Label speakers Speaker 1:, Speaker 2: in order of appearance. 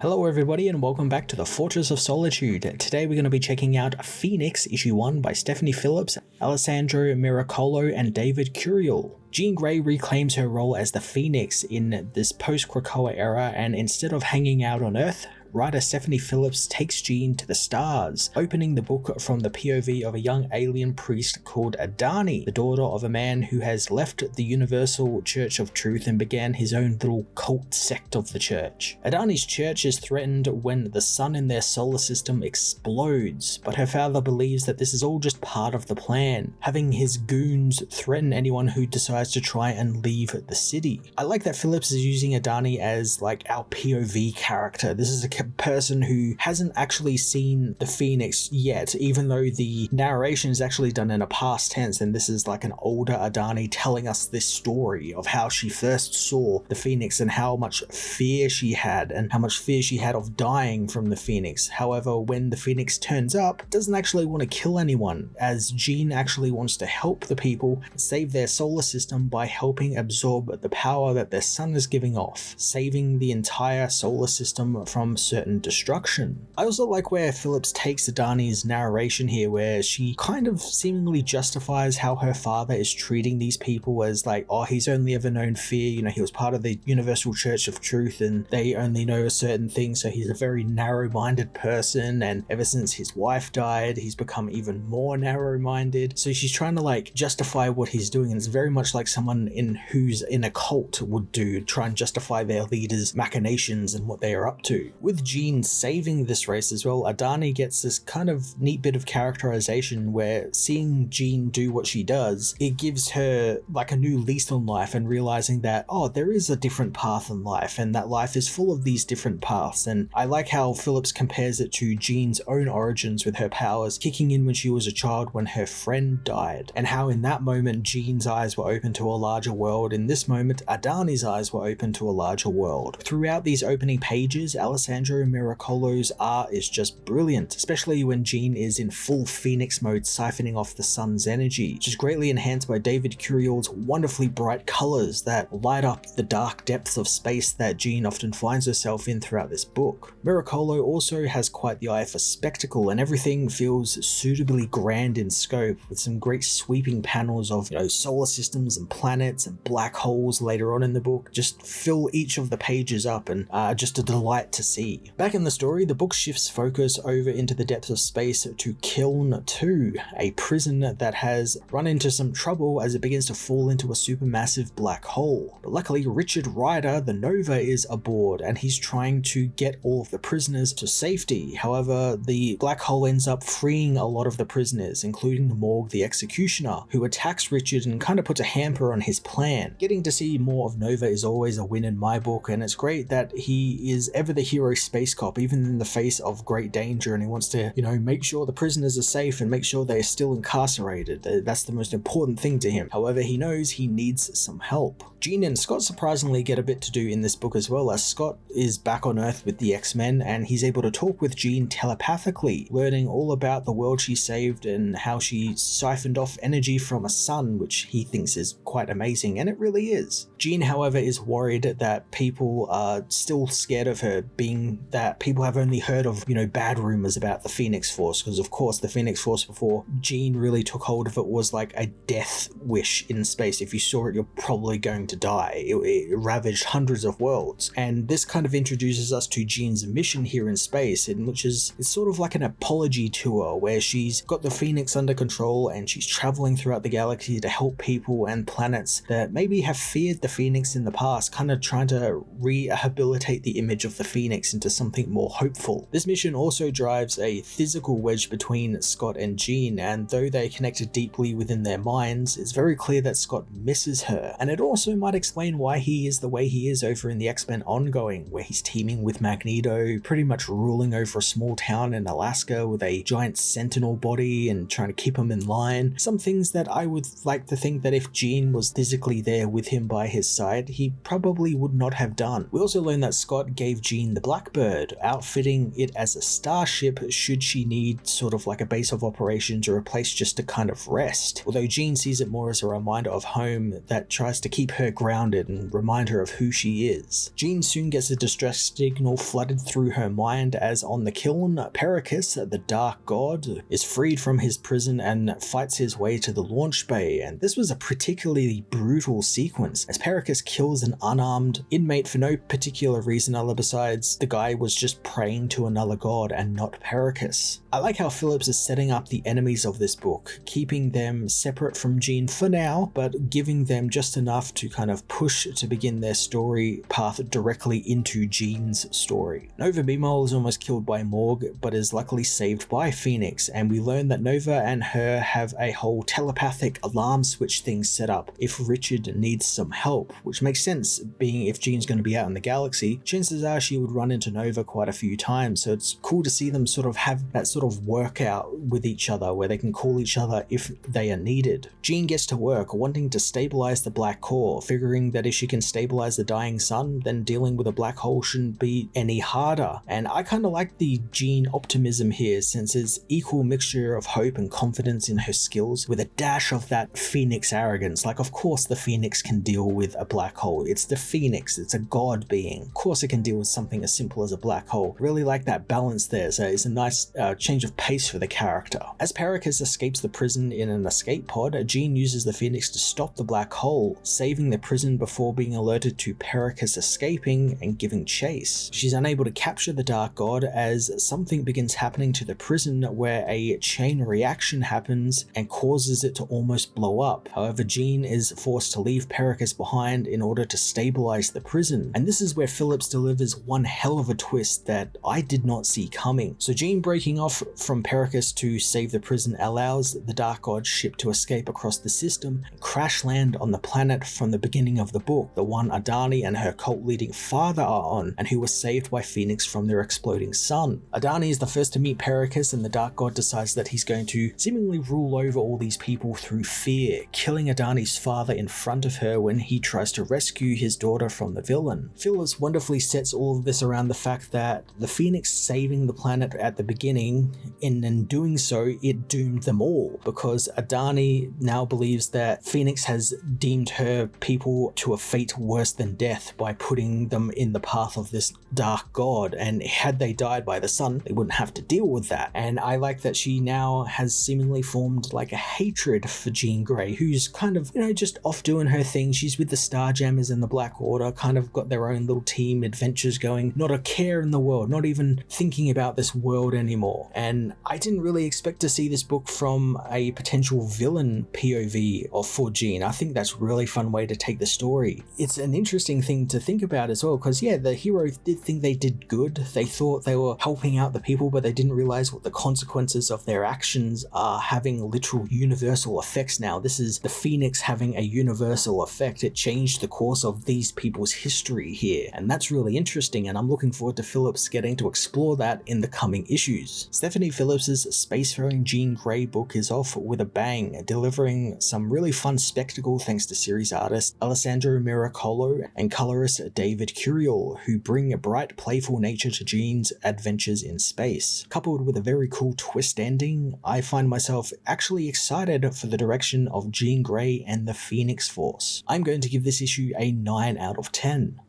Speaker 1: Hello everybody and welcome back to the Fortress of Solitude. Today we're going to be checking out Phoenix issue 1 by Stephanie Phillips, Alessandro Miracolo and David Curiel. Jean Grey reclaims her role as the Phoenix in this post-Krakoa era, and instead of hanging out on Earth, writer Stephanie Phillips takes Jean to the stars, opening the book from the POV of a young alien priest called Adani, the daughter of a man who has left the Universal Church of Truth and began his own little cult sect of the church. Adani's church is threatened when the sun in their solar system explodes, but her father believes that this is all just part of the plan, having his goons threaten anyone who decides to try and leave the city. I like that Phillips is using Adani as like our POV character. This is a person who hasn't actually seen the Phoenix yet, even though the narration is actually done in a past tense, and this is like an older Adani telling us this story of how she first saw the Phoenix and how much fear she had of dying from the Phoenix. However, when the Phoenix turns up, it doesn't actually want to kill anyone, as Jean actually wants to help the people save their solar system by helping absorb the power that their sun is giving off, saving the entire solar system from certain destruction. I also like where Phillips takes Adani's narration here, where she kind of seemingly justifies how her father is treating these people as like, oh, he's only ever known fear, you know, he was part of the Universal Church of Truth and they only know a certain thing, so he's a very narrow-minded person, and ever since his wife died, he's become even more narrow-minded. So she's trying to like justify what he's doing, and it's very much like someone who's in a cult would do, try and justify their leaders' machinations and what they are up to. With Jean saving this race as well, Adani gets this kind of neat bit of characterization where seeing Jean do what she does, it gives her like a new lease on life, and realizing that, oh, there is a different path in life, and that life is full of these different paths. And I like how Phillips compares it to Jean's own origins, with her powers kicking in when she was a child when her friend died, and how in that moment Jean's eyes were open to a larger world. In this moment, Adani's eyes were open to a larger world. Throughout these opening pages, Alessandro Miracolo's art is just brilliant, especially when Jean is in full Phoenix mode, siphoning off the sun's energy, which is greatly enhanced by David Curiel's wonderfully bright colors that light up the dark depths of space that Jean often finds herself in throughout this book. Miracolo also has quite the eye for spectacle, and everything feels suitably grand in scope, with some great sweeping panels of, you know, solar systems and planets and black holes later on in the book. Just fill each of the pages up, and just a delight to see. Back in the story, the book shifts focus over into the depths of space to Kiln 2, a prison that has run into some trouble as it begins to fall into a supermassive black hole. But luckily, Richard Ryder, the Nova, is aboard, and he's trying to get all of the prisoners to safety. However, the black hole ends up freeing a lot of the prisoners, including Morg the Executioner, who attacks Richard and kind of puts a hamper on his plan. Getting to see more of Nova is always a win in my book, and it's great that he is ever the hero space cop, even in the face of great danger, and he wants to, you know, make sure the prisoners are safe and make sure they're still incarcerated. That's the most important thing to him. However, he knows he needs some help. Jean and Scott surprisingly get a bit to do in this book as well, as Scott is back on Earth with the X-Men, and he's able to talk with Jean telepathically, learning all about the world she saved and how she siphoned off energy from a sun, which he thinks is quite amazing, and it really is. Jean, however, is worried that people are still scared of her, being that people have only heard of, you know, bad rumors about the Phoenix Force, because of course the Phoenix Force, before Jean really took hold of it, was like a death wish in space. If you saw it, you're probably going to die. It ravaged hundreds of worlds, and this kind of introduces us to Jean's mission here in space, in which it's sort of like an apology tour where she's got the Phoenix under control and she's traveling throughout the galaxy to help people and planets that maybe have feared the Phoenix in the past, kind of trying to rehabilitate the image of the Phoenix into something more hopeful. This mission also drives a physical wedge between Scott and Jean, and though they connected deeply within their minds, it's very clear that Scott misses her, and it also might explain why he is the way he is over in the X-Men ongoing, where he's teaming with Magneto, pretty much ruling over a small town in Alaska with a giant sentinel body and trying to keep him in line. Some things that I would like to think that if Jean was physically there with him by his side, he probably would not have done. We also learn that Scott gave Jean the Black Blackbird, outfitting it as a starship should she need sort of like a base of operations or a place just to kind of rest. Although Jean sees it more as a reminder of home that tries to keep her grounded and remind her of who she is. Jean soon gets a distress signal flooded through her mind as on the kiln, Pericus, the Dark God, is freed from his prison and fights his way to the launch bay, and this was a particularly brutal sequence as Pericus kills an unarmed inmate for no particular reason other besides the guy was just praying to another god and not Pericus. I like how Phillips is setting up the enemies of this book, keeping them separate from Jean for now, but giving them just enough to kind of push to begin their story path directly into Jean's story. Nova meanwhile is almost killed by Morg, but is luckily saved by Phoenix, and we learn that Nova and her have a whole telepathic alarm switch thing set up if Richard needs some help, which makes sense being if Jean's going to be out in the galaxy, chances are she would run into Nova quite a few times, so it's cool to see them sort of have that sort of workout with each other where they can call each other if they are needed. Jean gets to work wanting to stabilize the black core, figuring that if she can stabilize the dying sun, then dealing with a black hole shouldn't be any harder. And I kind of like the Jean optimism here since it's equal mixture of hope and confidence in her skills with a dash of that Phoenix arrogance. Like, of course the Phoenix can deal with a black hole. It's the Phoenix, it's a god being. Of course it can deal with something as simple as a black hole. Really like that balance there, so it's a nice change of pace for the character. As Pericus escapes the prison in an escape pod, Jean uses the Phoenix to stop the black hole, saving the prison before being alerted to Pericus escaping and giving chase. She's unable to capture the Dark God as something begins happening to the prison where a chain reaction happens and causes it to almost blow up. However, Jean is forced to leave Pericus behind in order to stabilize the prison, and this is where Phillips delivers one hell of a twist that I did not see coming. So Jean breaking off from Pericus to save the prison allows the Dark God ship to escape across the system and crash land on the planet from the beginning of the book, the one Adani and her cult-leading father are on, and who was saved by Phoenix from their exploding sun. Adani is the first to meet Pericus, and the Dark God decides that he's going to seemingly rule over all these people through fear, killing Adani's father in front of her when he tries to rescue his daughter from the villain. Phillips wonderfully sets all of this around the fact that the Phoenix saving the planet at the beginning, and in doing so, it doomed them all, because Adani now believes that Phoenix has deemed her people to a fate worse than death by putting them in the path of this Dark God, and had they died by the sun, they wouldn't have to deal with that. And I like that she now has seemingly formed like a hatred for Jean Grey, who's kind of, just off doing her thing. She's with the Starjammers and the Black Order, kind of got their own little team adventures going, not a care in the world, not even thinking about this world anymore. And I didn't really expect to see this book from a potential villain POV or for Jean. I think that's a really fun way to take the story. It's an interesting thing to think about as well, because yeah, the hero did think they did good. They thought they were helping out the people, but they didn't realize what the consequences of their actions are having literal universal effects now. This is the Phoenix having a universal effect. It changed the course of these people's history here, and that's really interesting, and I'm looking forward to Phillips getting to explore that in the coming issues. Stephanie Phillips's spacefaring Jean Grey book is off with a bang, delivering some really fun spectacle thanks to series artist Alessandro Miracolo and colorist David Curiel, who bring a bright, playful nature to Jean's adventures in space. Coupled with a very cool twist ending, I find myself actually excited for the direction of Jean Grey and the Phoenix Force. I'm going to give this issue a 9 out of 10.